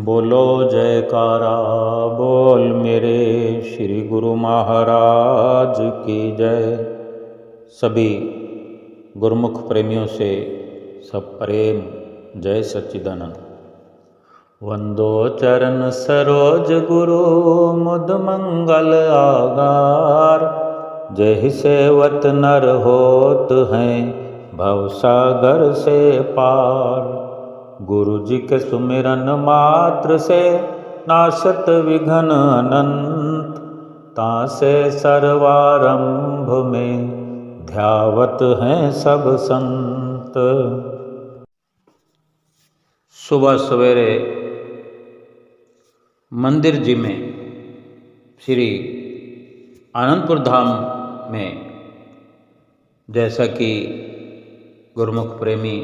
बोलो जयकारा बोल मेरे श्री गुरु महाराज की जय। सभी गुरुमुख प्रेमियों से सब प्रेम जय सच्चिदानंद। वंदो चरण सरोज गुरु मुद मंगल आगार। जय सेवत नर होत हैं भव सागर से पार। गुरु जी के सुमिरन मात्र से नाशत विघ्न अनंत। तासे सर्वारंभ में ध्यावत हैं सब संत। सुबह सवेरे मंदिर जी में श्री आनंदपुर धाम में जैसा कि गुरुमुख प्रेमी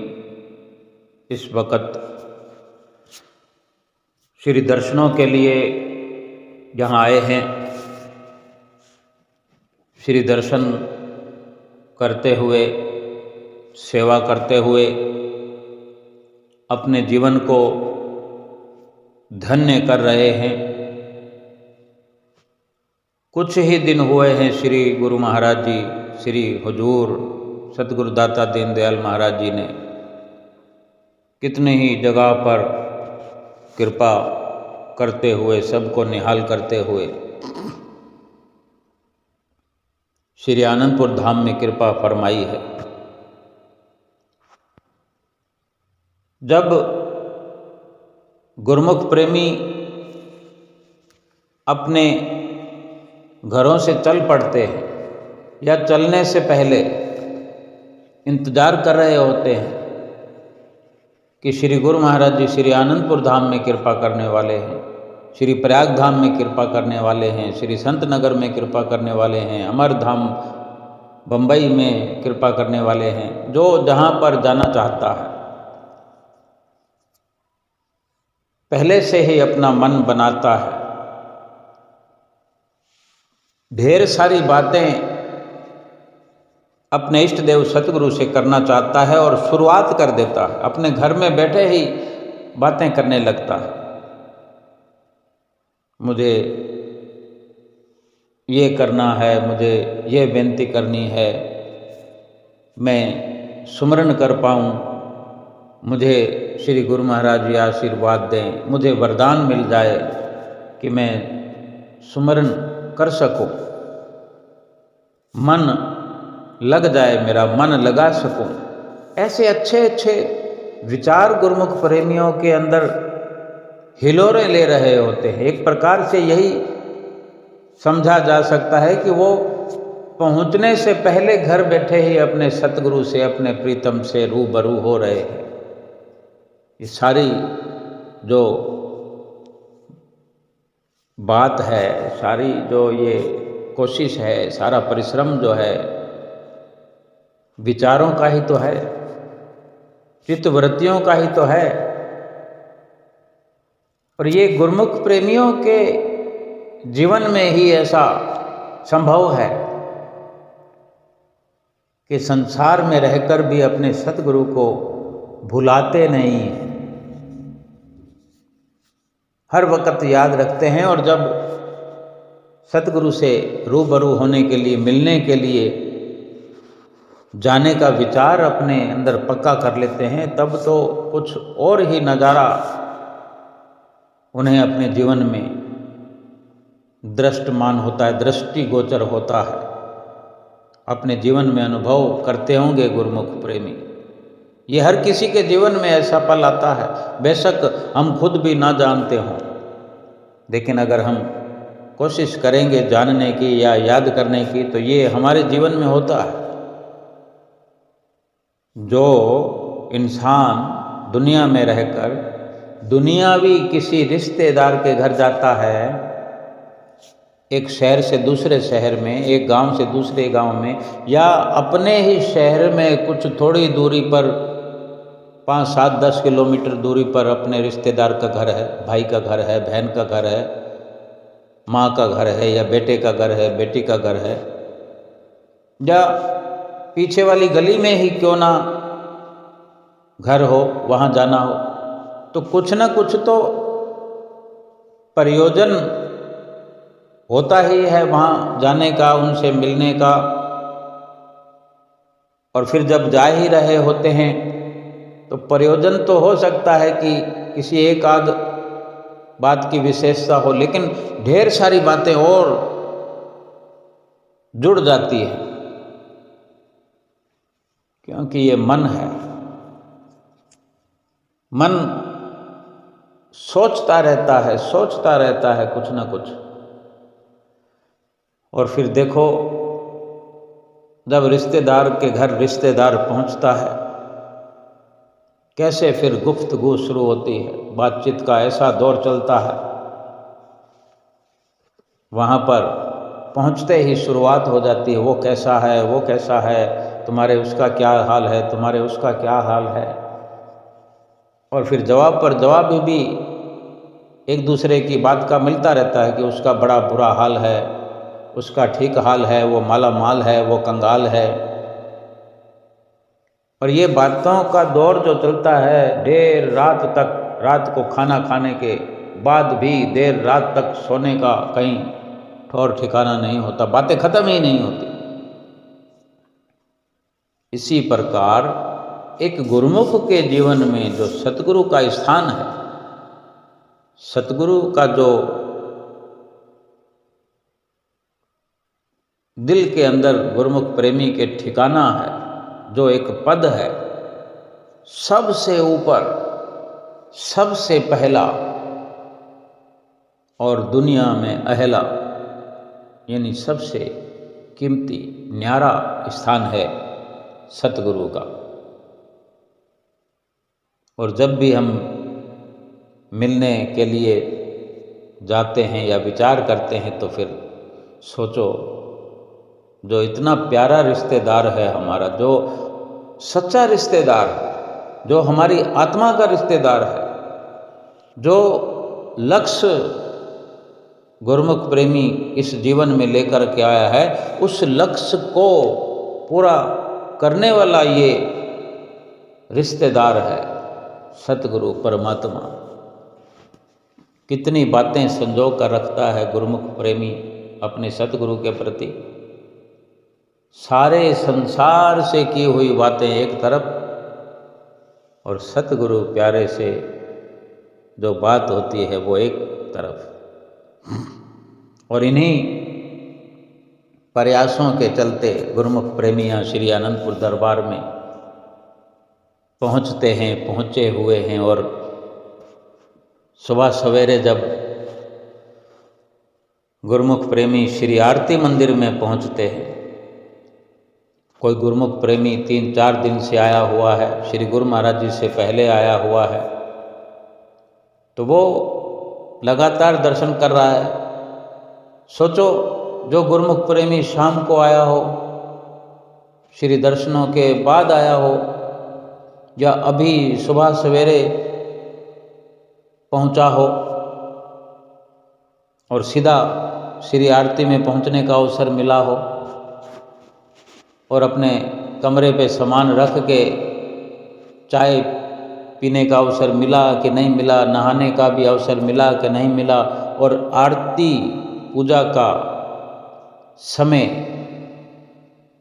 इस वक़्त श्री दर्शनों के लिए यहाँ आए हैं, श्री दर्शन करते हुए सेवा करते हुए अपने जीवन को धन्य कर रहे हैं। कुछ ही दिन हुए हैं श्री गुरु महाराज जी, श्री हुजूर सतगुरु दाता दीनदयाल महाराज जी ने कितने ही जगह पर कृपा करते हुए, सबको निहाल करते हुए श्री आनंदपुर धाम में कृपा फरमाई है। जब गुरुमुख प्रेमी अपने घरों से चल पड़ते हैं या चलने से पहले इंतजार कर रहे होते हैं कि श्री गुरु महाराज जी श्री आनंदपुर धाम में कृपा करने वाले हैं, श्री प्रयाग धाम में कृपा करने वाले हैं, श्री संत नगर में कृपा करने वाले हैं, अमर धाम बम्बई में कृपा करने वाले हैं। जो जहाँ पर जाना चाहता है पहले से ही अपना मन बनाता है, ढेर सारी बातें अपने इष्ट देव सतगुरु से करना चाहता है और शुरुआत कर देता है, अपने घर में बैठे ही बातें करने लगता है। मुझे ये करना है, मुझे ये बेनती करनी है, मैं सुमरन कर पाऊँ, मुझे श्री गुरु महाराज जी आशीर्वाद दें, मुझे वरदान मिल जाए कि मैं सुमरन कर सकूं, मन लग जाए, मेरा मन लगा सकूं। ऐसे अच्छे अच्छे विचार गुरुमुख प्रेमियों के अंदर हिलोरे ले रहे होते हैं। एक प्रकार से यही समझा जा सकता है कि वो पहुंचने से पहले घर बैठे ही अपने सतगुरु से, अपने प्रीतम से रूबरू हो रहे हैं। ये सारी जो बात है, सारी जो ये कोशिश है, सारा परिश्रम जो है विचारों का ही तो है, चित्तवृत्तियों का ही तो है। और ये गुरुमुख प्रेमियों के जीवन में ही ऐसा संभव है कि संसार में रहकर भी अपने सतगुरु को भुलाते नहीं हैं, हर वक्त याद रखते हैं। और जब सतगुरु से रूबरू होने के लिए, मिलने के लिए जाने का विचार अपने अंदर पक्का कर लेते हैं, तब तो कुछ और ही नज़ारा उन्हें अपने जीवन में दृष्टमान होता है, दृष्टिगोचर होता है, अपने जीवन में अनुभव करते होंगे गुरुमुख प्रेमी। ये हर किसी के जीवन में ऐसा पल आता है, बेशक हम खुद भी ना जानते हों, लेकिन अगर हम कोशिश करेंगे जानने की या याद करने की तो ये हमारे जीवन में होता है। जो इंसान दुनिया में रहकर दुनियावी किसी रिश्तेदार के घर जाता है, एक शहर से दूसरे शहर में, एक गांव से दूसरे गांव में, या अपने ही शहर में कुछ थोड़ी दूरी पर 5, 7, 10 किलोमीटर दूरी पर अपने रिश्तेदार का घर है, भाई का घर है, बहन का घर है, माँ का घर है, या बेटे का घर है, बेटी का घर है, या पीछे वाली गली में ही क्यों ना घर हो, वहाँ जाना हो, तो कुछ न कुछ तो प्रयोजन होता ही है वहाँ जाने का, उनसे मिलने का। और फिर जब जा ही रहे होते हैं तो प्रयोजन तो हो सकता है कि किसी एक आध बात की विशेषता हो, लेकिन ढेर सारी बातें और जुड़ जाती है, क्योंकि ये मन है। मन सोचता रहता है कुछ ना कुछ। और फिर देखो, जब रिश्तेदार के घर रिश्तेदार पहुंचता है, कैसे फिर गुफ्तगू शुरू होती है, बातचीत का ऐसा दौर चलता है। वहाँ पर पहुँचते ही शुरुआत हो जाती है, वो कैसा है, वो कैसा है, तुम्हारे उसका क्या हाल है, तुम्हारे उसका क्या हाल है। और फिर जवाब पर जवाब भी एक दूसरे की बात का मिलता रहता है कि उसका बड़ा बुरा हाल है, उसका ठीक हाल है, वो माला माल है, वो कंगाल है। और ये बातों का दौर जो चलता है देर रात तक, रात को खाना खाने के बाद भी देर रात तक सोने का कहीं ठौर ठिकाना नहीं होता, बातें खत्म ही नहीं होती। इसी प्रकार एक गुरुमुख के जीवन में जो सतगुरु का स्थान है, सतगुरु का जो दिल के अंदर गुरुमुख प्रेमी के ठिकाना है, जो एक पद है, सबसे ऊपर, सबसे पहला और दुनिया में अहला, यानी सबसे कीमती न्यारा स्थान है सतगुरु का। और जब भी हम मिलने के लिए जाते हैं या विचार करते हैं तो फिर सोचो, जो इतना प्यारा रिश्तेदार है हमारा, जो सच्चा रिश्तेदार है, जो हमारी आत्मा का रिश्तेदार है, जो लक्ष्य गुरुमुख प्रेमी इस जीवन में लेकर के आया है, उस लक्ष्य को पूरा करने वाला ये रिश्तेदार है सतगुरु परमात्मा। कितनी बातें संजो कर रखता है गुरुमुख प्रेमी अपने सतगुरु के प्रति। सारे संसार से की हुई बातें एक तरफ, और सतगुरु प्यारे से जो बात होती है वो एक तरफ। और इन्हीं प्रयासों के चलते गुरुमुख प्रेमियाँ श्री आनंदपुर दरबार में पहुँचते हैं, पहुँचे हुए हैं। और सुबह सवेरे जब गुरुमुख प्रेमी श्री आरती मंदिर में पहुँचते हैं, कोई गुरुमुख प्रेमी 3-4 दिन से आया हुआ है, श्री गुरु महाराज जी से पहले आया हुआ है, तो वो लगातार दर्शन कर रहा है। सोचो, जो गुरुमुख प्रेमी शाम को आया हो, श्री दर्शनों के बाद आया हो, या अभी सुबह सवेरे पहुंचा हो और सीधा श्री आरती में पहुंचने का अवसर मिला हो, और अपने कमरे पे सामान रख के चाय पीने का अवसर मिला कि नहीं मिला, नहाने का भी अवसर मिला कि नहीं मिला, और आरती पूजा का समय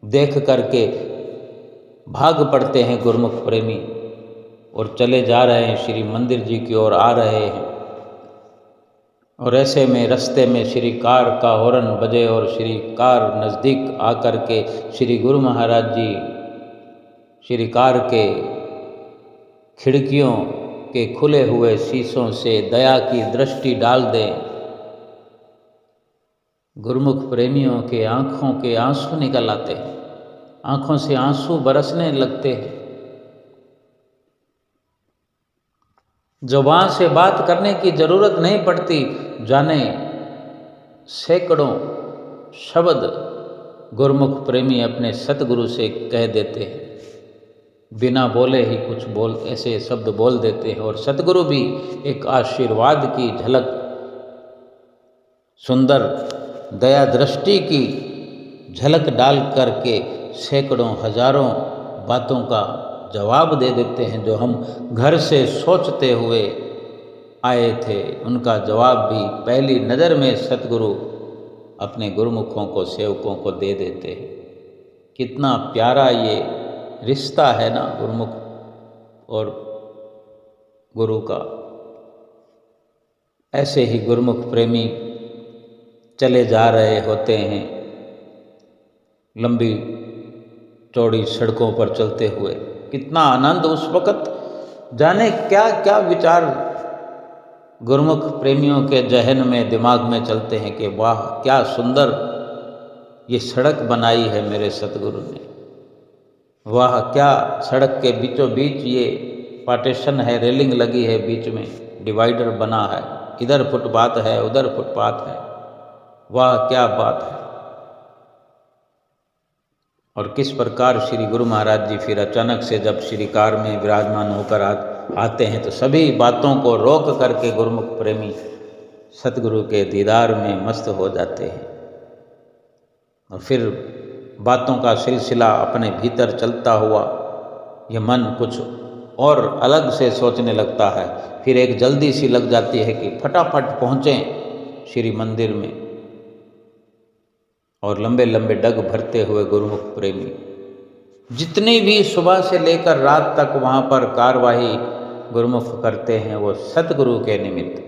देख करके भाग पड़ते हैं गुरुमुख प्रेमी और चले जा रहे हैं श्री मंदिर जी की ओर, आ रहे हैं। और ऐसे में रास्ते में श्री कार का हॉर्न बजे और श्री कार नज़दीक आकर के श्री गुरु महाराज जी श्री कार के खिड़कियों के खुले हुए शीशों से दया की दृष्टि डाल दें। गुरुमुख प्रेमियों के आँखों के आंसू निकल आते हैं, आँखों से आंसू बरसने लगते हैं। ज़ुबान से बात करने की जरूरत नहीं पड़ती, जाने सैकड़ों शब्द गुरुमुख प्रेमी अपने सतगुरु से कह देते हैं, बिना बोले ही कुछ ऐसे शब्द बोल देते हैं। और सतगुरु भी एक आशीर्वाद की झलक, सुंदर दया दृष्टि की झलक डाल करके सैकड़ों हजारों बातों का जवाब दे देते हैं, जो हम घर से सोचते हुए आए थे उनका जवाब भी पहली नज़र में सतगुरु अपने गुरुमुखों को, सेवकों को दे देते हैं। कितना प्यारा ये रिश्ता है ना गुरुमुख और गुरु का। ऐसे ही गुरुमुख प्रेमी चले जा रहे होते हैं लंबी चौड़ी सड़कों पर चलते हुए। कितना आनंद उस वक़्त, जाने क्या क्या विचार गुरुमुख प्रेमियों के जहन में, दिमाग में चलते हैं कि वाह क्या सुंदर ये सड़क बनाई है मेरे सतगुरु ने, वाह क्या सड़क के बीचों बीच ये पार्टीशन है, रेलिंग लगी है, बीच में डिवाइडर बना है, इधर फुटपाथ है उधर फुटपाथ है, वाह क्या बात है। और किस प्रकार श्री गुरु महाराज जी फिर अचानक से जब श्री कार में विराजमान होकर आते हैं तो सभी बातों को रोक करके गुरुमुख प्रेमी सतगुरु के दीदार में मस्त हो जाते हैं। और फिर बातों का सिलसिला अपने भीतर चलता हुआ यह मन कुछ और अलग से सोचने लगता है। फिर एक जल्दी सी लग जाती है कि फटाफट पहुँचें श्री मंदिर में। और लंबे लंबे डग भरते हुए गुरुमुख प्रेमी जितनी भी सुबह से लेकर रात तक वहाँ पर कार्यवाही गुरुमुख करते हैं वो सतगुरु के निमित्त,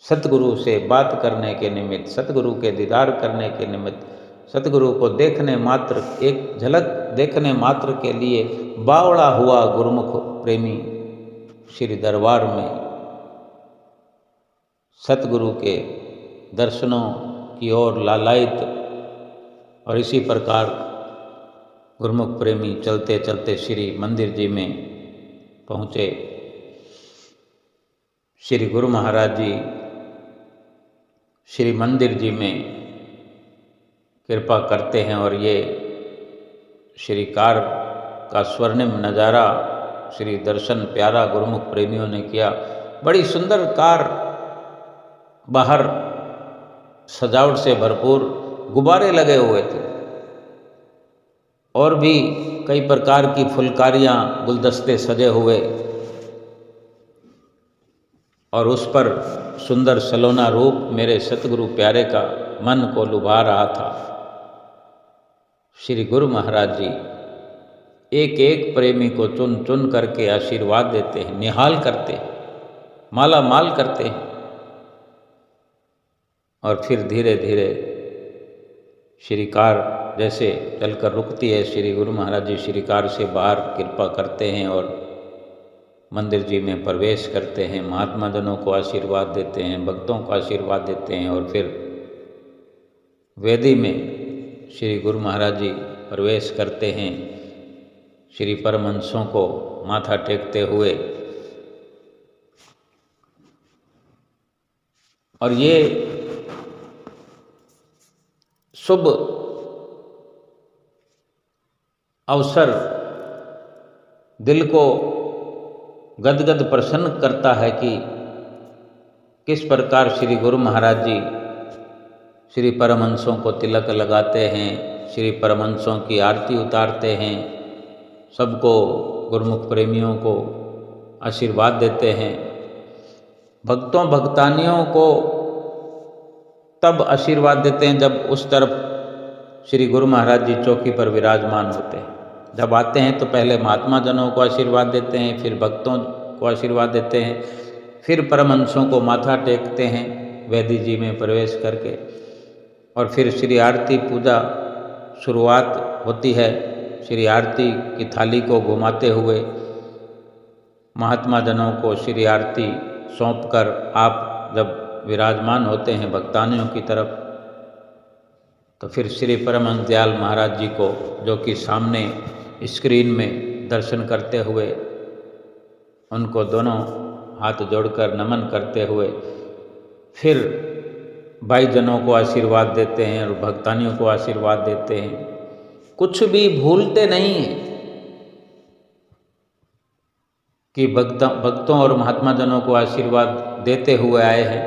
सतगुरु से बात करने के निमित्त, सतगुरु के दीदार करने के निमित्त, सतगुरु को देखने मात्र, एक झलक देखने मात्र के लिए बावड़ा हुआ गुरुमुख प्रेमी श्री दरबार में सतगुरु के दर्शनों की ओर लालायित। और इसी प्रकार गुरुमुख प्रेमी चलते चलते श्री मंदिर जी में पहुँचे। श्री गुरु महाराज जी श्री मंदिर जी में कृपा करते हैं और ये श्री कार का स्वर्णिम नज़ारा श्री दर्शन प्यारा गुरुमुख प्रेमियों ने किया। बड़ी सुंदर कार, बाहर सजावट से भरपूर गुब्बारे लगे हुए थे और भी कई प्रकार की फुलकारियाँ, गुलदस्ते सजे हुए और उस पर सुंदर सलोना रूप मेरे सतगुरु प्यारे का मन को लुभा रहा था। श्री गुरु महाराज जी एक एक प्रेमी को चुन चुन करके आशीर्वाद देते हैं, निहाल करते हैं, माला माल करते हैं। और फिर धीरे धीरे श्री कार जैसे चलकर रुकती है, श्री गुरु महाराज जी श्री कार से बाहर कृपा करते हैं और मंदिर जी में प्रवेश करते हैं, महात्मा जनों को आशीर्वाद देते हैं, भक्तों को आशीर्वाद देते हैं। और फिर वेदी में श्री गुरु महाराज जी प्रवेश करते हैं, श्री परमहंसों को माथा टेकते हुए। और ये शुभ अवसर दिल को गदगद प्रसन्न करता है कि किस प्रकार श्री गुरु महाराज जी श्री परमहंसों को तिलक लगाते हैं, श्री परमहंसों की आरती उतारते हैं, सबको गुरुमुख प्रेमियों को आशीर्वाद देते हैं। भक्तों भक्तानियों को तब आशीर्वाद देते हैं जब उस तरफ श्री गुरु महाराज जी चौकी पर विराजमान होते हैं। जब आते हैं तो पहले महात्मा जनों को आशीर्वाद देते हैं, फिर भक्तों को आशीर्वाद देते हैं, फिर परमहंसों को माथा टेकते हैं वेदी जी में प्रवेश करके। और फिर श्री आरती पूजा शुरुआत होती है। श्री आरती की थाली को घुमाते हुए महात्मा जनों को श्री आरती सौंपकर आप जब विराजमान होते हैं भक्तानियों की तरफ, तो फिर श्री परमहंस दयाल महाराज जी को, जो कि सामने स्क्रीन में दर्शन करते हुए, उनको दोनों हाथ जोड़कर नमन करते हुए फिर भाई जनों को आशीर्वाद देते हैं और भक्तानियों को आशीर्वाद देते हैं। कुछ भी भूलते नहीं हैं कि भक्तों और महात्मा जनों को आशीर्वाद देते हुए आए हैं।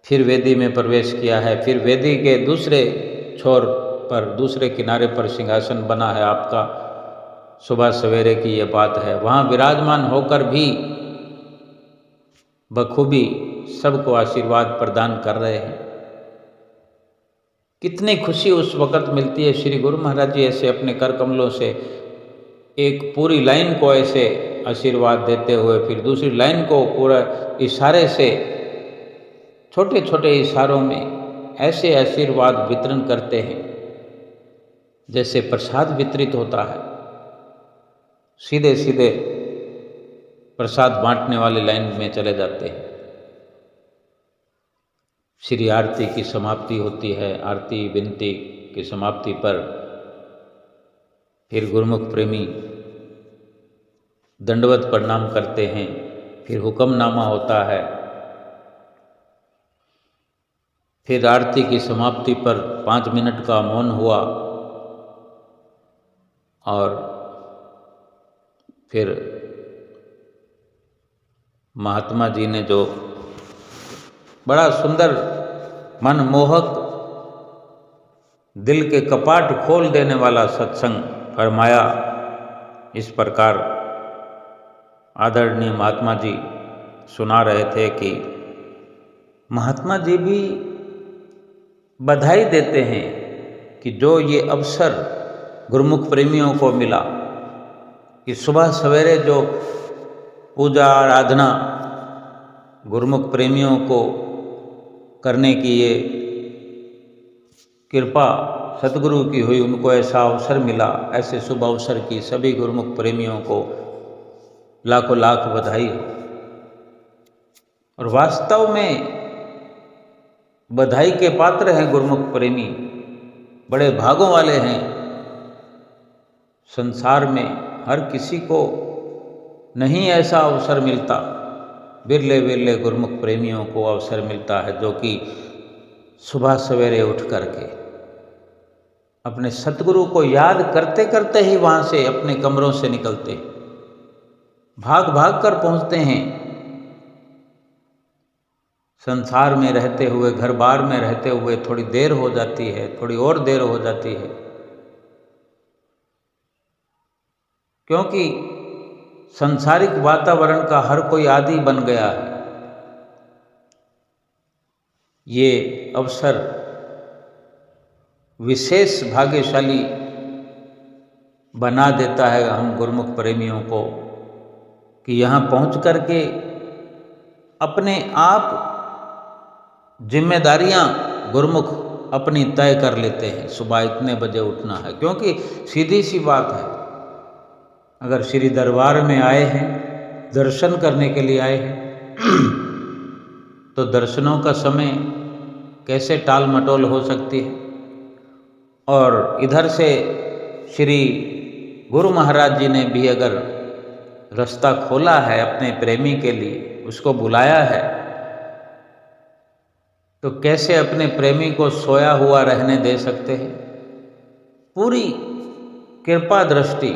फिर वेदी में प्रवेश किया है। फिर वेदी के दूसरे छोर पर, दूसरे किनारे पर सिंहासन बना है आपका। सुबह सवेरे की ये बात है। वहाँ विराजमान होकर भी बखूबी सबको आशीर्वाद प्रदान कर रहे हैं। कितनी खुशी उस वक़्त मिलती है। श्री गुरु महाराज जी ऐसे अपने कर कमलों से एक पूरी लाइन को ऐसे आशीर्वाद देते हुए फिर दूसरी लाइन को पूरा इशारे से, छोटे छोटे इशारों में ऐसे आशीर्वाद वितरण करते हैं जैसे प्रसाद वितरित होता है। सीधे सीधे प्रसाद बांटने वाली लाइन में चले जाते हैं। श्री आरती की समाप्ति होती है। आरती विनती की समाप्ति पर फिर गुरुमुख प्रेमी दंडवत प्रणाम करते हैं। फिर हुक्मनामा होता है। फिर आरती की समाप्ति पर 5 मिनट का मौन हुआ और फिर महात्मा जी ने जो बड़ा सुंदर मनमोहक दिल के कपाट खोल देने वाला सत्संग फरमाया, इस प्रकार आदरणीय महात्मा जी सुना रहे थे कि महात्मा जी भी बधाई देते हैं कि जो ये अवसर गुरुमुख प्रेमियों को मिला कि सुबह सवेरे जो पूजा आराधना गुरुमुख प्रेमियों को करने की ये कृपा सतगुरु की हुई, उनको ऐसा अवसर मिला। ऐसे शुभ अवसर की सभी गुरुमुख प्रेमियों को लाखों लाख बधाई हो। और वास्तव में बधाई के पात्र हैं गुरुमुख प्रेमी, बड़े भागों वाले हैं। संसार में हर किसी को नहीं ऐसा अवसर मिलता, बिरले बिरले गुरुमुख प्रेमियों को अवसर मिलता है जो कि सुबह सवेरे उठ करके अपने सतगुरु को याद करते करते ही वहाँ से अपने कमरों से निकलते, भाग भाग कर पहुँचते हैं। संसार में रहते हुए, घर बार में रहते हुए थोड़ी देर हो जाती है, थोड़ी और देर हो जाती है, क्योंकि सांसारिक वातावरण का हर कोई आदी बन गया है। ये अवसर विशेष भाग्यशाली बना देता है हम गुरुमुख प्रेमियों को कि यहाँ पहुँच कर के अपने आप जिम्मेदारियाँ गुरुमुख अपनी तय कर लेते हैं। सुबह इतने बजे उठना है, क्योंकि सीधी सी बात है, अगर श्री दरबार में आए हैं, दर्शन करने के लिए आए हैं तो दर्शनों का समय कैसे टाल मटोल हो सकती है। और इधर से श्री गुरु महाराज जी ने भी अगर रास्ता खोला है अपने प्रेमी के लिए, उसको बुलाया है, तो कैसे अपने प्रेमी को सोया हुआ रहने दे सकते हैं। पूरी कृपा दृष्टि,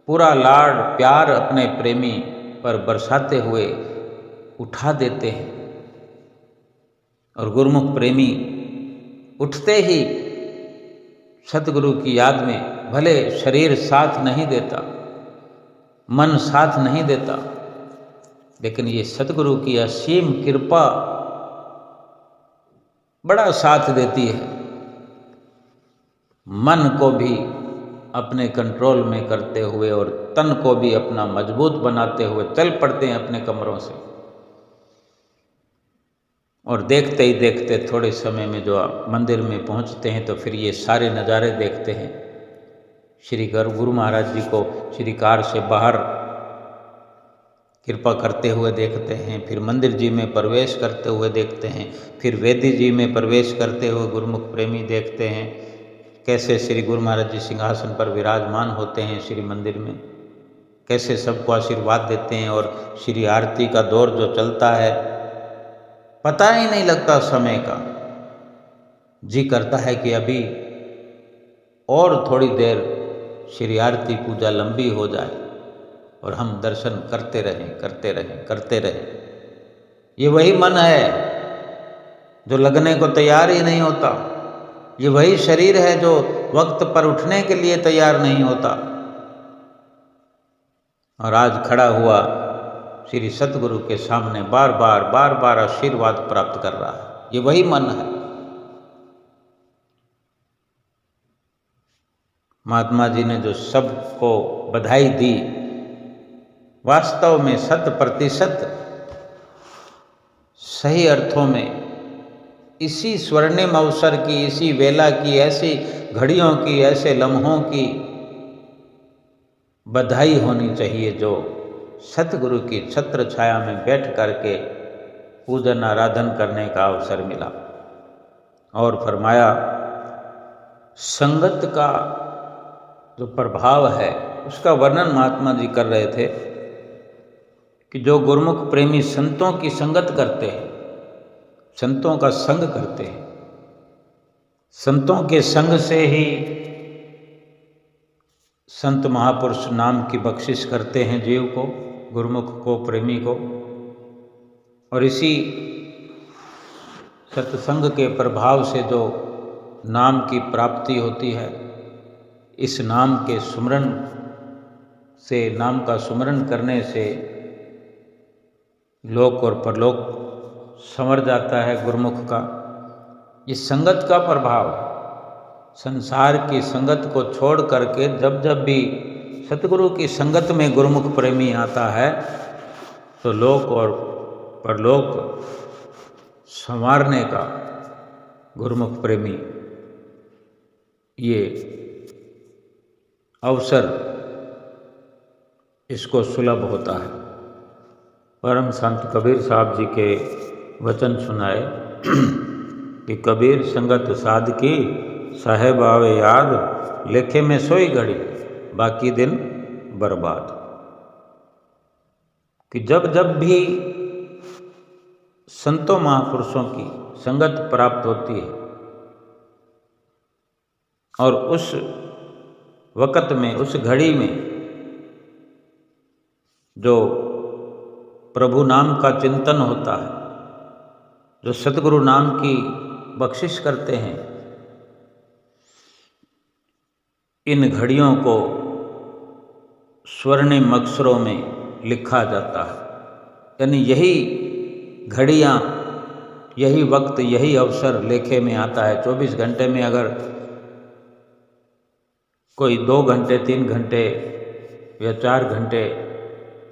पूरा लाड प्यार अपने प्रेमी पर बरसाते हुए उठा देते हैं। और गुरुमुख प्रेमी उठते ही सतगुरु की याद में, भले शरीर साथ नहीं देता, मन साथ नहीं देता, लेकिन ये सतगुरु की असीम कृपा बड़ा साथ देती है। मन को भी अपने कंट्रोल में करते हुए और तन को भी अपना मजबूत बनाते हुए चल पड़ते हैं अपने कमरों से। और देखते ही देखते थोड़े समय में जो मंदिर में पहुंचते हैं तो फिर ये सारे नज़ारे देखते हैं। श्री गुरु महाराज जी को श्री कार से बाहर कृपा करते हुए देखते हैं, फिर मंदिर जी में प्रवेश करते हुए देखते हैं, फिर वेदी जी में प्रवेश करते हुए गुरुमुख प्रेमी देखते हैं कैसे श्री गुरु महाराज जी सिंहासन पर विराजमान होते हैं श्री मंदिर में, कैसे सबको आशीर्वाद देते हैं। और श्री आरती का दौर जो चलता है, पता ही नहीं लगता समय का। जी करता है कि अभी और थोड़ी देर श्री आरती पूजा लंबी हो जाए और हम दर्शन करते रहें करते रहें करते रहें। ये वही मन है जो लगने को तैयार ही नहीं होता। ये वही शरीर है जो वक्त पर उठने के लिए तैयार नहीं होता। और आज खड़ा हुआ श्री सतगुरु के सामने बार बार आशीर्वाद प्राप्त कर रहा है। ये वही मन है। महात्मा जी ने जो सबको बधाई दी, वास्तव में 100% सही अर्थों में इसी स्वर्णिम अवसर की, इसी वेला की, ऐसी घड़ियों की, ऐसे लम्हों की बधाई होनी चाहिए जो सतगुरु की छत्र छाया में बैठ करके पूजन आराधन करने का अवसर मिला। और फरमाया, संगत का जो प्रभाव है उसका वर्णन महात्मा जी कर रहे थे कि जो गुरुमुख प्रेमी संतों की संगत करते हैं, संतों का संग करते हैं, संतों के संग से ही संत महापुरुष नाम की बख्शिश करते हैं जीव को, गुरुमुख को, प्रेमी को। और इसी सत्संग के प्रभाव से जो नाम की प्राप्ति होती है, इस नाम के सुमरन से, नाम का सुमरन करने से लोक और परलोक संवर जाता है गुरुमुख का। ये संगत का प्रभाव है। संसार की संगत को छोड़ करके जब जब भी सतगुरु की संगत में गुरुमुख प्रेमी आता है तो लोक और परलोक संवारने का गुरुमुख प्रेमी ये अवसर इसको सुलभ होता है। परम संत कबीर साहब जी के वचन सुनाए कि कबीर संगत साध की, साहेब आवे याद, लेखे में सोई घड़ी, बाकी दिन बर्बाद। कि जब जब भी संतों महापुरुषों की संगत प्राप्त होती है और उस वक़्त में, उस घड़ी में जो प्रभु नाम का चिंतन होता है, जो सतगुरु नाम की बख्शिश करते हैं, इन घड़ियों को स्वर्णिम अक्षरों में लिखा जाता है। यानी यही घड़ियाँ, यही वक्त, यही अवसर लेखे में आता है। 24 घंटे में अगर कोई 2 घंटे, 3 घंटे या 4 घंटे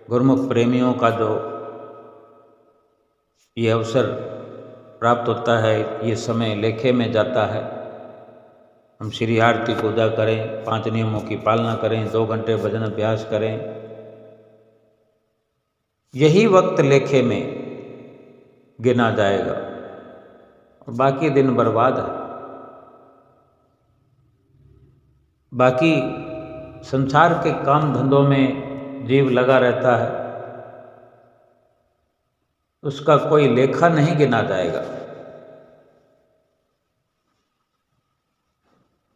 गुरुमुख प्रेमियों का जो ये अवसर प्राप्त होता है, ये समय लेखे में जाता है। हम श्री आरती पूजा करें, 5 नियमों की पालना करें, 2 घंटे भजन अभ्यास करें, यही वक्त लेखे में गिना जाएगा और बाकी दिन बर्बाद है। बाकी संसार के काम धंधों में जीव लगा रहता है, उसका कोई लेखा नहीं गिना जाएगा।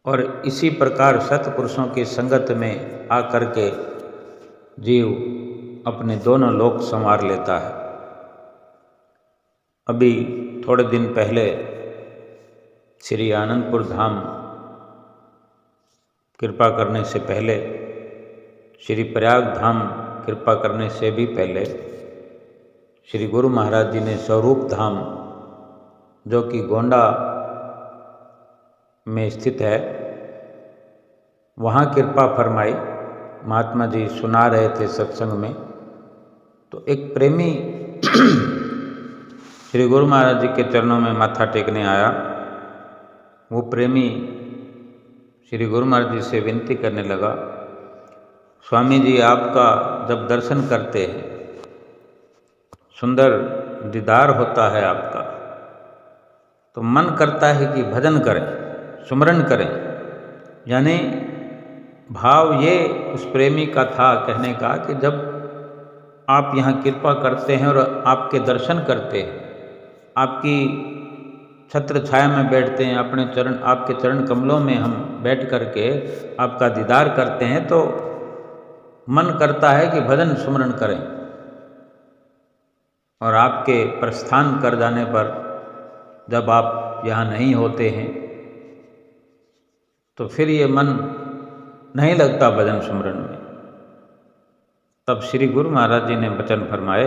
और इसी प्रकार सत्पुरुषों की संगत में आकर के जीव अपने दोनों लोक संवार लेता है। अभी थोड़े दिन पहले श्री आनंदपुर धाम कृपा करने से पहले, श्री प्रयाग धाम कृपा करने से भी पहले, श्री गुरु महाराज जी ने स्वरूप धाम, जो कि गोंडा में स्थित है, वहाँ कृपा फरमाई। महात्मा जी सुना रहे थे सत्संग में, तो एक प्रेमी श्री गुरु महाराज जी के चरणों में माथा टेकने आया। वो प्रेमी श्री गुरु महाराज जी से विनती करने लगा, स्वामी जी आपका जब दर्शन करते हैं, सुंदर दीदार होता है आपका, तो मन करता है कि भजन करें, सुमरन करें। यानी भाव ये उस प्रेमी का था कहने का कि जब आप यहाँ कृपा करते हैं और आपके दर्शन करते हैं, आपकी छत्र छाया में बैठते हैं, अपने चरण, आपके चरण कमलों में हम बैठ करके आपका दीदार करते हैं, तो मन करता है कि भजन सुमरन करें। और आपके प्रस्थान कर जाने पर जब आप यहाँ नहीं होते हैं तो फिर ये मन नहीं लगता भजन सुमरन में। तब श्री गुरु महाराज जी ने वचन फरमाए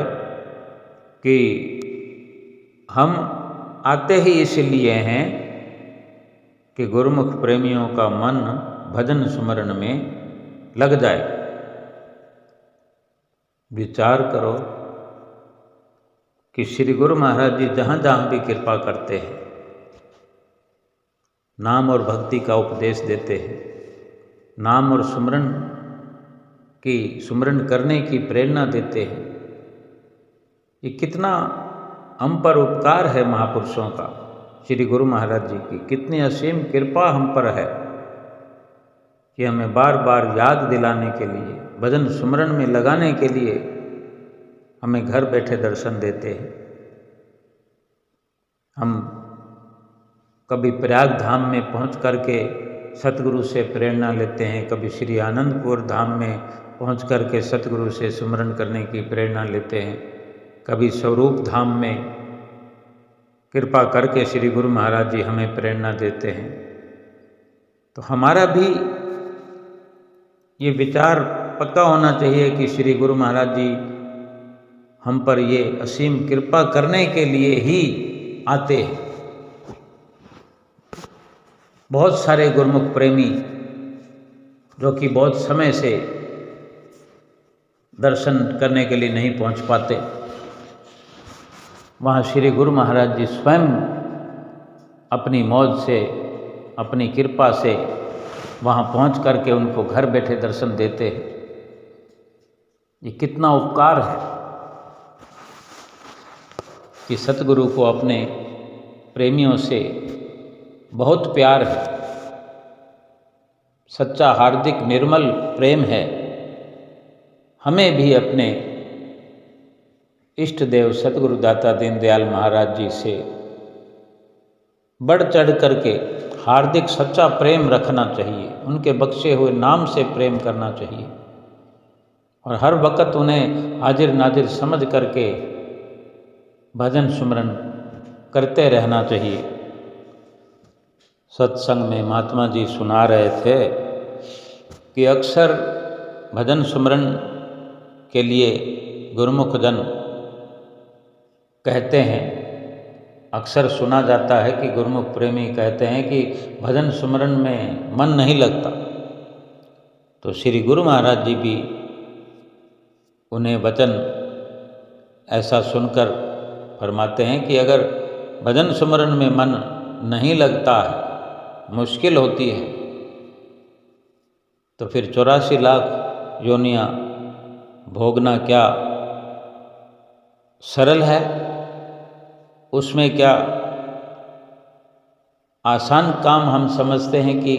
कि हम आते ही इसलिए हैं कि गुरुमुख प्रेमियों का मन भजन सुमरन में लग जाए। विचार करो कि श्री गुरु महाराज जी जहाँ जहाँ भी कृपा करते हैं, नाम और भक्ति का उपदेश देते हैं, नाम और सुमरन करने की प्रेरणा देते हैं। ये कितना हम पर उपकार है महापुरुषों का, श्री गुरु महाराज जी की कितनी असीम कृपा हम पर है कि हमें बार बार याद दिलाने के लिए, भजन सुमरन में लगाने के लिए हमें घर बैठे दर्शन देते हैं। हम कभी प्रयाग धाम में पहुंच करके सतगुरु से प्रेरणा लेते हैं, कभी श्री आनंदपुर धाम में पहुंच करके सतगुरु से सुमरन करने की प्रेरणा लेते हैं, कभी स्वरूप धाम में कृपा करके श्री गुरु महाराज जी हमें प्रेरणा देते हैं। तो हमारा भी ये विचार पक्का होना चाहिए कि श्री गुरु महाराज जी हम पर ये असीम कृपा करने के लिए ही आते हैं। बहुत सारे गुरुमुख प्रेमी जो कि बहुत समय से दर्शन करने के लिए नहीं पहुंच पाते, वहाँ श्री गुरु महाराज जी स्वयं अपनी मौज से, अपनी कृपा से वहाँ पहुंच करके उनको घर बैठे दर्शन देते हैं। ये कितना उपकार है कि सतगुरु को अपने प्रेमियों से बहुत प्यार है, सच्चा हार्दिक निर्मल प्रेम है। हमें भी अपने इष्ट देव सतगुरु दाता दीनदयाल महाराज जी से बढ़ चढ़ करके हार्दिक सच्चा प्रेम रखना चाहिए, उनके बख्शे हुए नाम से प्रेम करना चाहिए और हर वक्त उन्हें हाजिर नाजिर समझ करके भजन सुमरन करते रहना चाहिए। सत्संग में महात्मा जी सुना रहे थे कि अक्सर भजन सुमरन के लिए गुरुमुख जन कहते हैं, अक्सर सुना जाता है कि गुरुमुख प्रेमी कहते हैं कि भजन सुमरन में मन नहीं लगता। तो श्री गुरु महाराज जी भी उन्हें वचन ऐसा सुनकर फरमाते हैं कि अगर भजन सुमरन में मन नहीं लगता है, मुश्किल होती है, तो फिर 84 लाख योनियाँ भोगना क्या सरल है? उसमें क्या आसान काम हम समझते हैं कि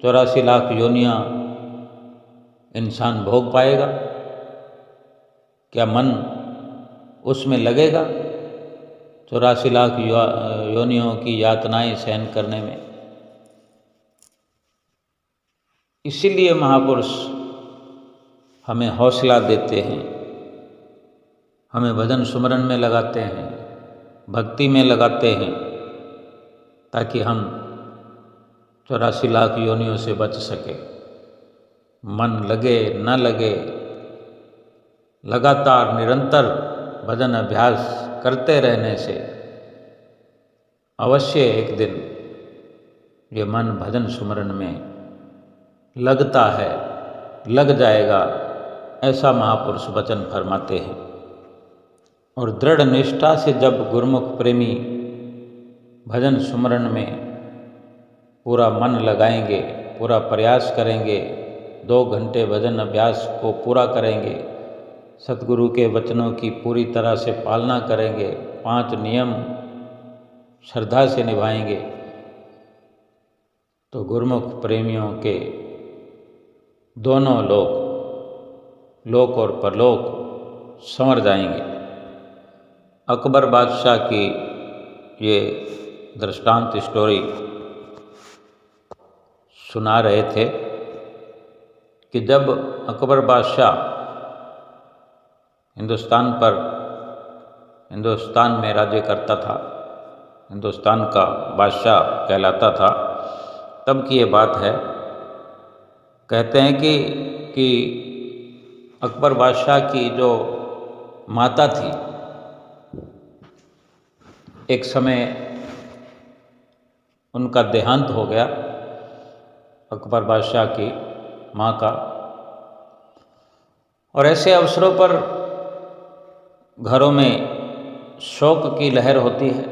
84 लाख योनियाँ इंसान भोग पाएगा? क्या मन उसमें लगेगा 84 लाख योनियों की यातनाएं सहन करने में? इसीलिए महापुरुष हमें हौसला देते हैं, हमें भजन सुमरन में लगाते हैं, भक्ति में लगाते हैं, ताकि हम 84 लाख योनियों से बच सके। मन लगे न लगे, लगातार निरंतर भजन अभ्यास करते रहने से अवश्य एक दिन ये मन भजन सुमरन में लगता है, लग जाएगा, ऐसा महापुरुष वचन फरमाते हैं। और दृढ़ निष्ठा से जब गुरुमुख प्रेमी भजन सुमरन में पूरा मन लगाएंगे, पूरा प्रयास करेंगे, 2 घंटे भजन अभ्यास को पूरा करेंगे, सतगुरु के वचनों की पूरी तरह से पालना करेंगे, 5 नियम श्रद्धा से निभाएंगे, तो गुरुमुख प्रेमियों के दोनों लोक और परलोक संवर जाएंगे। अकबर बादशाह की ये दृष्टांत स्टोरी सुना रहे थे कि जब अकबर बादशाह हिंदुस्तान में राज्य करता था, हिंदुस्तान का बादशाह कहलाता था, तब की ये बात है। कहते हैं कि अकबर बादशाह की जो माता थी, एक समय उनका देहांत हो गया, अकबर बादशाह की माँ का। और ऐसे अवसरों पर घरों में शोक की लहर होती है,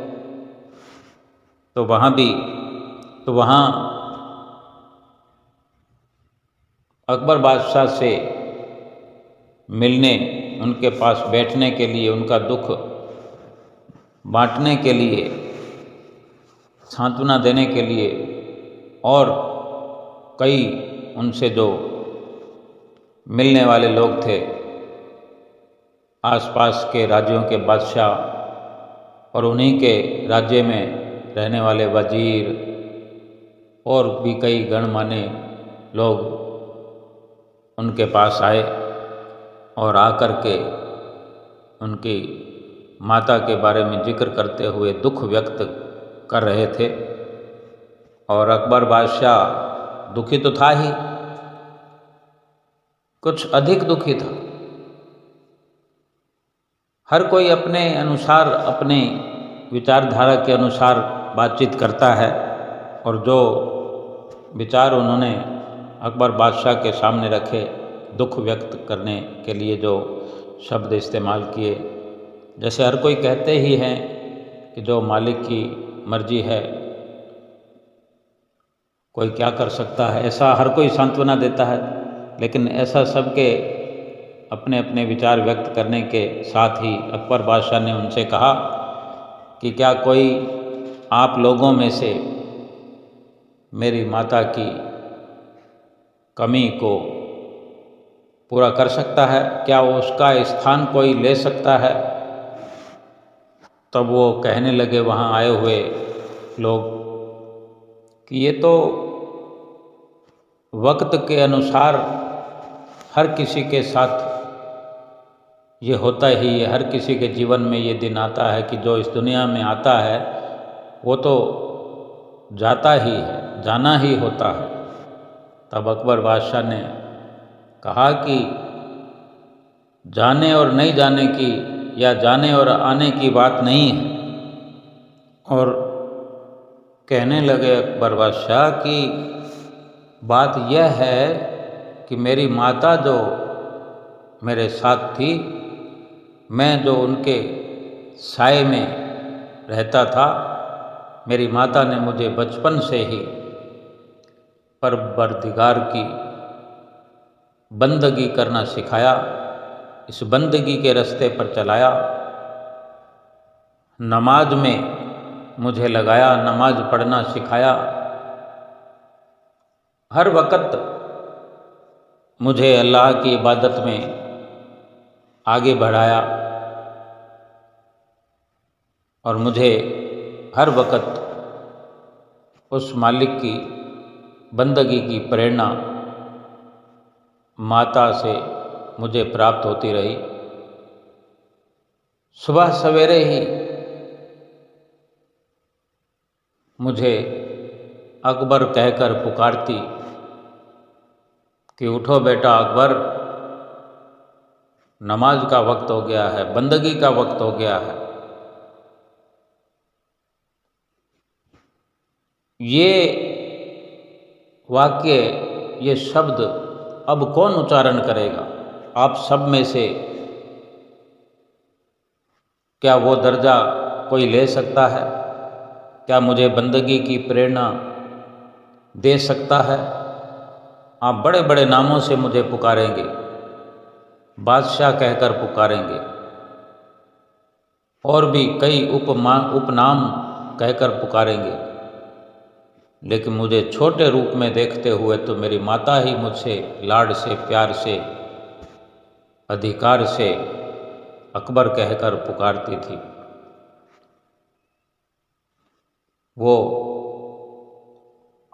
तो वहाँ अकबर बादशाह से मिलने, उनके पास बैठने के लिए, उनका दुख बांटने के लिए, सांत्वना देने के लिए, और कई उनसे जो मिलने वाले लोग थे, आसपास के राज्यों के बादशाह और उन्हीं के राज्य में रहने वाले वजीर और भी कई गणमान्य लोग उनके पास आए और आकर के उनकी माता के बारे में जिक्र करते हुए दुख व्यक्त कर रहे थे। और अकबर बादशाह दुखी तो था ही, कुछ अधिक दुखी था। हर कोई अपने अनुसार, अपने विचारधारा के अनुसार बातचीत करता है, और जो विचार उन्होंने अकबर बादशाह के सामने रखे, दुख व्यक्त करने के लिए जो शब्द इस्तेमाल किए, जैसे हर कोई कहते ही हैं कि जो मालिक की मर्जी है, कोई क्या कर सकता है, ऐसा हर कोई सांत्वना देता है। लेकिन ऐसा सबके अपने अपने विचार व्यक्त करने के साथ ही अकबर बादशाह ने उनसे कहा कि क्या कोई आप लोगों में से मेरी माता की कमी को पूरा कर सकता है? क्या उसका स्थान कोई ले सकता है? तब वो कहने लगे, वहाँ आए हुए लोग, कि ये तो वक्त के अनुसार हर किसी के साथ ये होता ही है। हर किसी के जीवन में ये दिन आता है कि जो इस दुनिया में आता है वो तो जाता ही है, जाना ही होता है। तब अकबर बादशाह ने कहा कि जाने और नहीं जाने की, या जाने और आने की बात नहीं है। और कहने लगे अकबर बादशाह की बात यह है कि मेरी माता जो मेरे साथ थी, मैं जो उनके साए में रहता था, मेरी माता ने मुझे बचपन से ही परवरदिगार की बंदगी करना सिखाया, इस बंदगी के रास्ते पर चलाया, नमाज में मुझे लगाया, नमाज पढ़ना सिखाया, हर वक्त मुझे अल्लाह की इबादत में आगे बढ़ाया, और मुझे हर वक्त उस मालिक की बंदगी की प्रेरणा माता से मुझे प्राप्त होती रही। सुबह सवेरे ही मुझे अकबर कहकर पुकारती कि उठो बेटा अकबर, नमाज का वक्त हो गया है, बंदगी का वक्त हो गया है। ये वाक्य, ये शब्द अब कौन उच्चारण करेगा? आप सब में से क्या वो दर्जा कोई ले सकता है? क्या मुझे बंदगी की प्रेरणा दे सकता है? आप बड़े बड़े नामों से मुझे पुकारेंगे, बादशाह कहकर पुकारेंगे, और भी कई उपनाम कहकर पुकारेंगे, लेकिन मुझे छोटे रूप में देखते हुए तो मेरी माता ही मुझसे लाड से, प्यार से, अधिकार से अकबर कहकर पुकारती थी। वो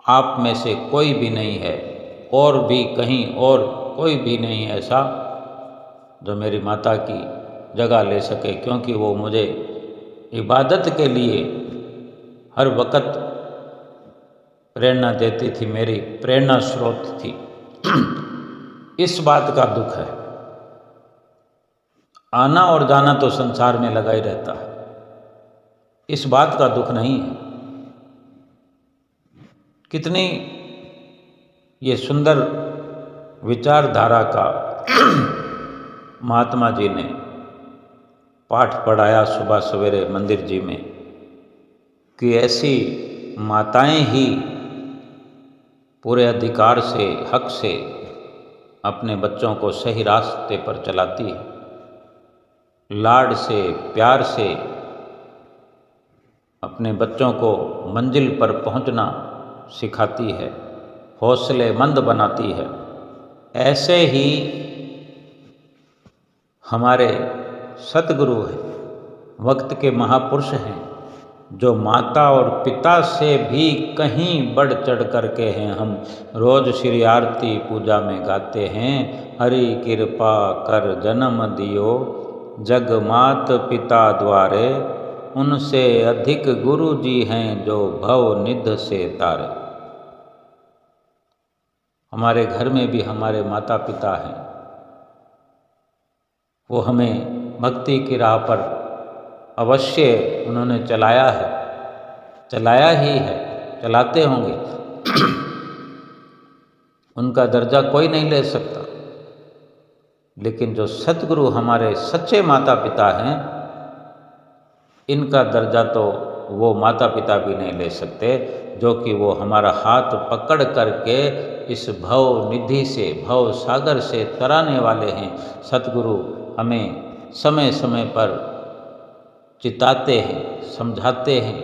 आप में से कोई भी नहीं है, और भी कहीं और कोई भी नहीं ऐसा जो मेरी माता की जगह ले सके, क्योंकि वो मुझे इबादत के लिए हर वक्त प्रेरणा देती थी, मेरी प्रेरणा स्रोत थी। इस बात का दुख है। आना और जाना तो संसार में लगा ही रहता है, इस बात का दुख नहीं है। कितनी ये सुंदर विचारधारा का महात्मा जी ने पाठ पढ़ाया सुबह सवेरे मंदिर जी में कि ऐसी माताएं ही पूरे अधिकार से, हक से अपने बच्चों को सही रास्ते पर चलाती है, लाड से, प्यार से अपने बच्चों को मंजिल पर पहुंचना सिखाती है, हौसलेमंद बनाती है। ऐसे ही हमारे सतगुरु हैं, वक्त के महापुरुष हैं, जो माता और पिता से भी कहीं बढ़ चढ़ करके हैं। हम रोज श्री आरती पूजा में गाते हैं, हरि कृपा कर जन्म दियो, जग मात पिता द्वारे, उनसे अधिक गुरु जी हैं जो भव निध से तारे। हमारे घर में भी हमारे माता पिता हैं, वो हमें भक्ति की राह पर अवश्य उन्होंने चलाया है, चलाया ही है, चलाते होंगे। उनका दर्जा कोई नहीं ले सकता, लेकिन जो सतगुरु हमारे सच्चे माता पिता हैं, इनका दर्जा तो वो माता पिता भी नहीं ले सकते, जो कि वो हमारा हाथ पकड़ करके इस भव निधि से, भव सागर से तराने वाले हैं। सतगुरु हमें समय समय पर चिताते हैं, समझाते हैं,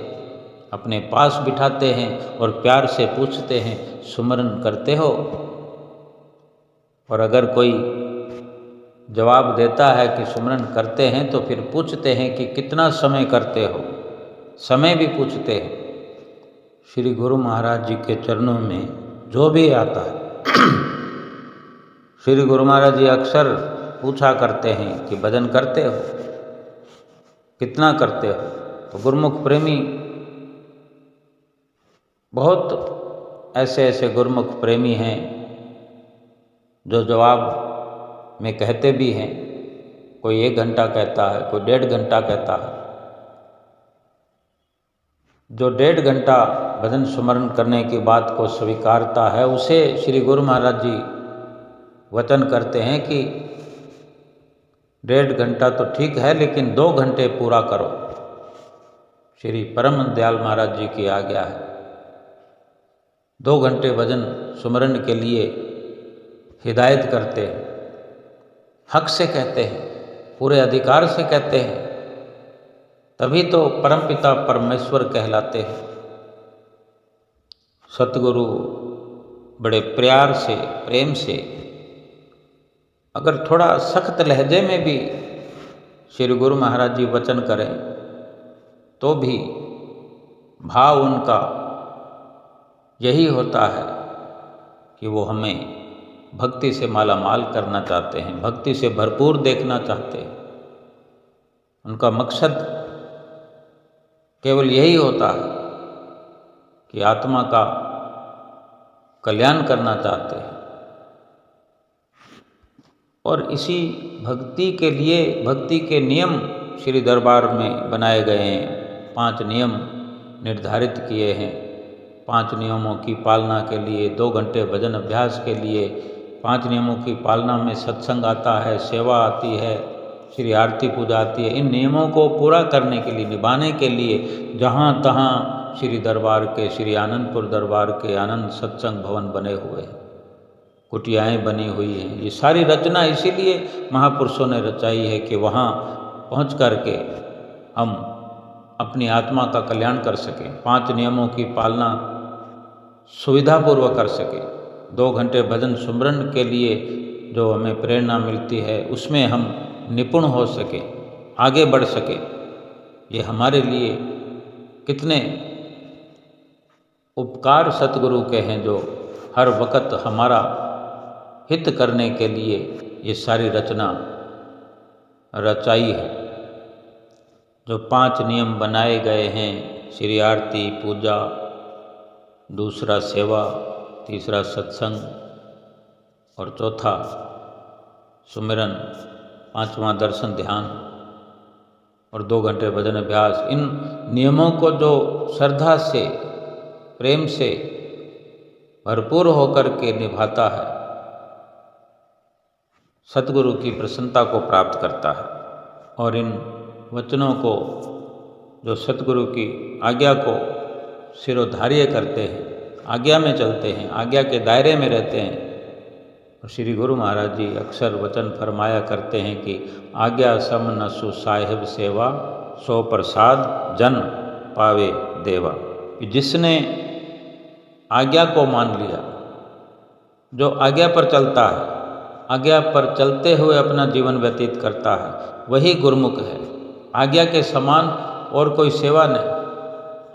अपने पास बिठाते हैं और प्यार से पूछते हैं, सुमरन करते हो? और अगर कोई जवाब देता है कि सुमरन करते हैं, तो फिर पूछते हैं कि कितना समय करते हो, समय भी पूछते हैं। श्री गुरु महाराज जी के चरणों में जो भी आता है, श्री गुरु महाराज जी अक्सर पूछा करते हैं कि भजन करते हो, कितना करते हो? तो गुरुमुख प्रेमी, बहुत ऐसे ऐसे गुरुमुख प्रेमी हैं जो जवाब में कहते भी हैं। कोई 1 घंटा कहता है, कोई 1.5 घंटा कहता है। जो 1.5 घंटा भजन सुमरन करने की बात को स्वीकारता है, उसे श्री गुरु महाराज जी वचन करते हैं कि 1.5 घंटा तो ठीक है, लेकिन 2 घंटे पूरा करो। श्री परम दयाल महाराज जी की आज्ञा है। 2 घंटे भजन सुमरन के लिए हिदायत करते हैं, हक से कहते हैं, पूरे अधिकार से कहते हैं, तभी तो परमपिता परमेश्वर कहलाते हैं। सतगुरु बड़े प्यार से, प्रेम से, अगर थोड़ा सख्त लहजे में भी श्री गुरु महाराज जी वचन करें, तो भी भाव उनका यही होता है कि वो हमें भक्ति से माला माल करना चाहते हैं, भक्ति से भरपूर देखना चाहते हैं। उनका मकसद केवल यही होता है कि आत्मा का कल्याण करना चाहते हैं। और इसी भक्ति के लिए भक्ति के नियम श्री दरबार में बनाए गए हैं। 5 नियम निर्धारित किए हैं। 5 नियमों की पालना के लिए, 2 घंटे भजन अभ्यास के लिए, 5 नियमों की पालना में सत्संग आता है, सेवा आती है, श्री आरती पूजा आती है। इन नियमों को पूरा करने के लिए, निभाने के लिए जहाँ तहाँ श्री दरबार के, श्री आनंदपुर दरबार के आनंद सत्संग भवन बने हुए हैं, कुटियाएँ बनी हुई हैं। ये सारी रचना इसीलिए महापुरुषों ने रचाई है कि वहाँ पहुँच कर के हम अपनी आत्मा का कल्याण कर सकें, 5 नियमों की पालना सुविधापूर्वक कर सकें। 2 घंटे भजन सुमरन के लिए जो हमें प्रेरणा मिलती है, उसमें हम निपुण हो सके, आगे बढ़ सके। ये हमारे लिए कितने उपकार सतगुरु के हैं, जो हर वक्त हमारा हित करने के लिए ये सारी रचना रचाई है। जो 5 नियम बनाए गए हैं, श्री आरती पूजा, दूसरा सेवा, तीसरा सत्संग और चौथा सुमिरन, 5वां दर्शन ध्यान और 2 घंटे भजन अभ्यास, इन नियमों को जो श्रद्धा से, प्रेम से भरपूर होकर के निभाता है, सतगुरु की प्रसन्नता को प्राप्त करता है। और इन वचनों को, जो सतगुरु की आज्ञा को शिरोधार्य करते हैं, आज्ञा में चलते हैं, आज्ञा के दायरे में रहते हैं, और श्री गुरु महाराज जी अक्सर वचन फरमाया करते हैं कि आज्ञा सम नसु साहिब सेवा, सो प्रसाद जन पावे देवा। कि जिसने आज्ञा को मान लिया, जो आज्ञा पर चलता है, आज्ञा पर चलते हुए अपना जीवन व्यतीत करता है, वही गुरुमुख है। आज्ञा के समान और कोई सेवा नहीं।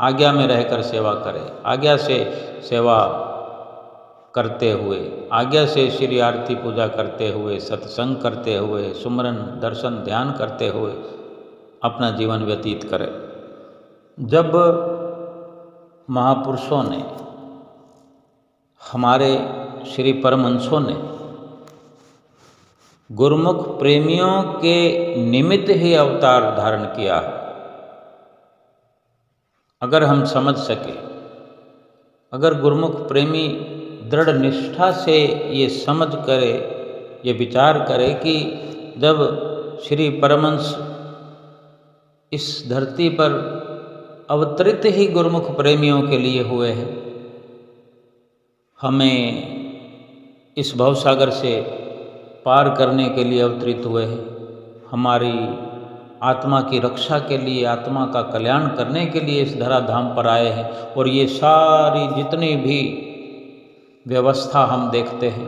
आज्ञा में रहकर सेवा करे, आज्ञा से सेवा करते हुए, आज्ञा से श्री आरती पूजा करते हुए, सत्संग करते हुए, सुमरन दर्शन ध्यान करते हुए अपना जीवन व्यतीत करे। जब महापुरुषों ने, हमारे श्री परमहंसों ने गुरुमुख प्रेमियों के निमित्त ही अवतार धारण किया है, अगर हम समझ सके, अगर गुरुमुख प्रेमी दृढ़ निष्ठा से ये समझ करे, ये विचार करे कि जब श्री परमहंस इस धरती पर अवतरित ही गुरुमुख प्रेमियों के लिए हुए हैं, हमें इस भवसागर से पार करने के लिए अवतरित हुए हैं, हमारी आत्मा की रक्षा के लिए, आत्मा का कल्याण करने के लिए इस धराधाम पर आए हैं। और ये सारी जितनी भी व्यवस्था हम देखते हैं,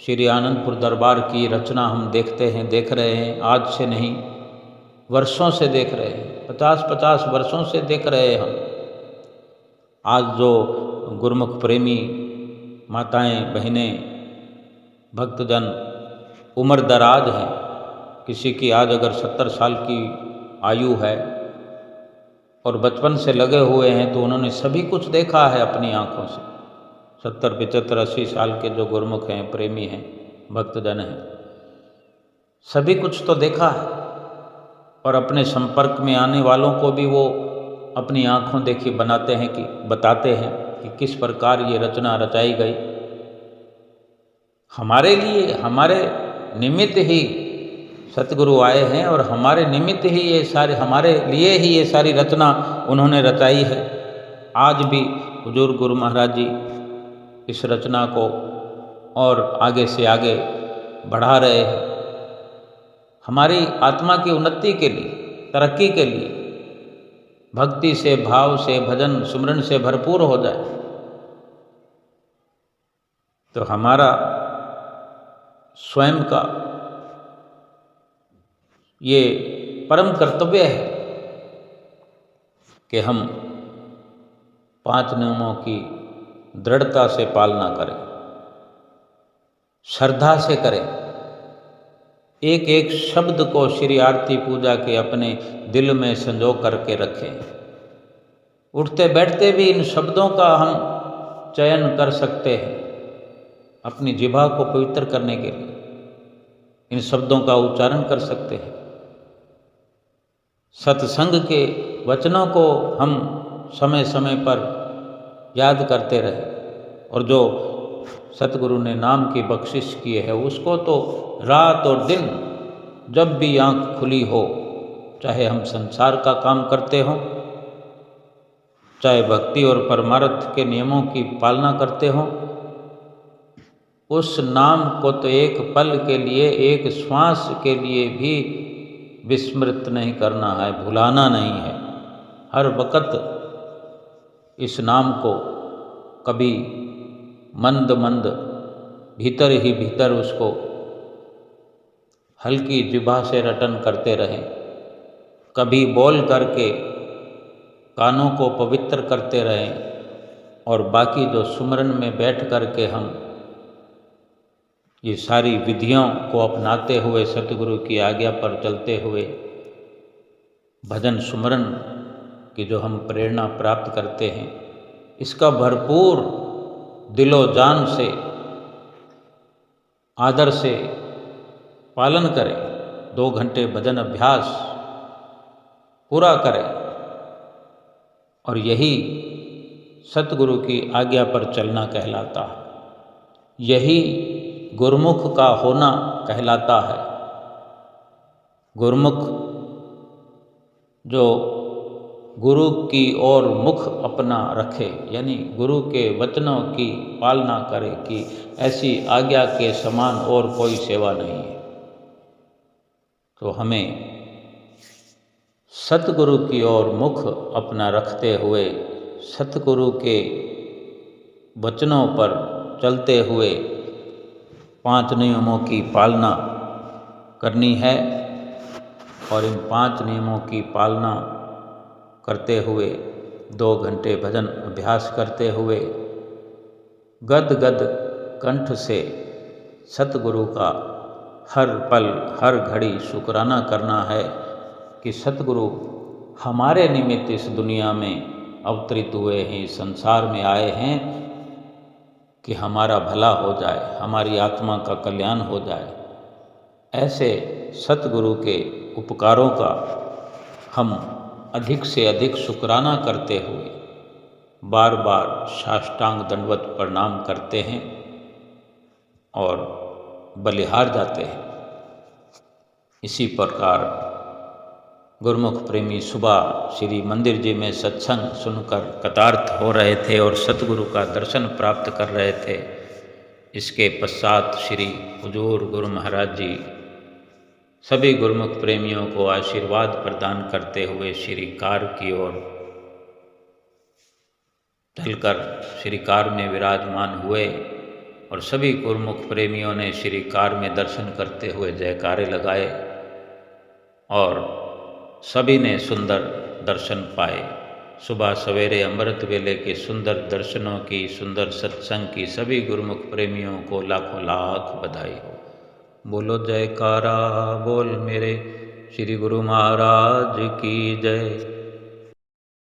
श्री आनंदपुर दरबार की रचना हम देखते हैं, देख रहे हैं, आज से नहीं वर्षों से देख रहे हैं, 50-50 वर्षों से देख रहे हैं हम। आज जो गुरुमुख प्रेमी माताएं, बहनें, भक्तजन उम्र दराज हैं, किसी की आज अगर 70 साल की आयु है और बचपन से लगे हुए हैं, तो उन्होंने सभी कुछ देखा है अपनी आँखों से। 70, 75, 80 साल के जो गुरुमुख हैं, प्रेमी हैं, भक्तजन हैं, सभी कुछ तो देखा है। और अपने संपर्क में आने वालों को भी वो अपनी आँखों देखी बताते हैं कि किस प्रकार ये रचना रचाई गई। हमारे लिए, हमारे निमित्त ही सतगुरु आए हैं और हमारे निमित्त ही ये सारी, हमारे लिए ही ये सारी रचना उन्होंने रचाई है। आज भी हुजूर गुरु महाराज जी इस रचना को और आगे से आगे बढ़ा रहे हैं, हमारी आत्मा की उन्नति के लिए, तरक्की के लिए, भक्ति से, भाव से, भजन सुमरन से भरपूर हो जाए। तो हमारा स्वयं का ये परम कर्तव्य है कि हम 5 नियमों की दृढ़ता से पालना करें, श्रद्धा से करें, एक एक शब्द को श्री आरती पूजा के अपने दिल में संजो करके रखें। उठते बैठते भी इन शब्दों का हम चयन कर सकते हैं अपनी जिह्वा को पवित्र करने के लिए, इन शब्दों का उच्चारण कर सकते हैं। सत्संग के वचनों को हम समय समय पर याद करते रहे, और जो सतगुरु ने नाम की बख्शिश की है उसको तो रात और दिन जब भी आँख खुली हो, चाहे हम संसार का काम करते हों, चाहे भक्ति और परमार्थ के नियमों की पालना करते हों, उस नाम को तो एक पल के लिए, एक श्वास के लिए भी विस्मृत नहीं करना है, भुलाना नहीं है। हर वक़्त इस नाम को कभी मंद मंद भीतर ही भीतर उसको हल्की जिह्वा से रटन करते रहें, कभी बोल करके कानों को पवित्र करते रहें, और बाकी जो सुमरन में बैठ करके हम ये सारी विधियों को अपनाते हुए, सतगुरु की आज्ञा पर चलते हुए, भजन सुमरन की जो हम प्रेरणा प्राप्त करते हैं, इसका भरपूर दिलो जान से, आदर से पालन करें। 2 घंटे भजन अभ्यास पूरा करें और यही सतगुरु की आज्ञा पर चलना कहलाता है, यही गुरुमुख का होना कहलाता है। गुरुमुख जो गुरु की ओर मुख अपना रखे, यानी गुरु के वचनों की पालना करे कि ऐसी आज्ञा के समान और कोई सेवा नहीं है। तो हमें सतगुरु की ओर मुख अपना रखते हुए सतगुरु के वचनों पर चलते हुए 5 नियमों की पालना करनी है और इन 5 नियमों की पालना करते हुए 2 घंटे भजन अभ्यास करते हुए गदगद कंठ से सतगुरु का हर पल हर घड़ी शुक्राना करना है कि सतगुरु हमारे निमित्त इस दुनिया में अवतरित हुए हैं, इस संसार में आए हैं कि हमारा भला हो जाए, हमारी आत्मा का कल्याण हो जाए। ऐसे सतगुरु के उपकारों का हम अधिक से अधिक शुक्राना करते हुए बार बार साष्टांग दंडवत प्रणाम करते हैं और बलिहार जाते हैं। इसी प्रकार गुरुमुख प्रेमी सुबह श्री मंदिर जी में सत्संग सुनकर कृतार्थ हो रहे थे और सतगुरु का दर्शन प्राप्त कर रहे थे। इसके पश्चात श्री हुजूर गुरु महाराज जी सभी गुरुमुख प्रेमियों को आशीर्वाद प्रदान करते हुए श्री कार की ओर चलकर श्री कार में विराजमान हुए और सभी गुरुमुख प्रेमियों ने श्री कार में दर्शन करते हुए जयकारे लगाए और सभी ने सुंदर दर्शन पाए। सुबह सवेरे अमृत वेले के सुंदर दर्शनों की, सुंदर सत्संग की सभी गुरुमुख प्रेमियों को लाखों लाख बधाई हो। बोलो जयकारा बोल मेरे श्री गुरु महाराज की जय।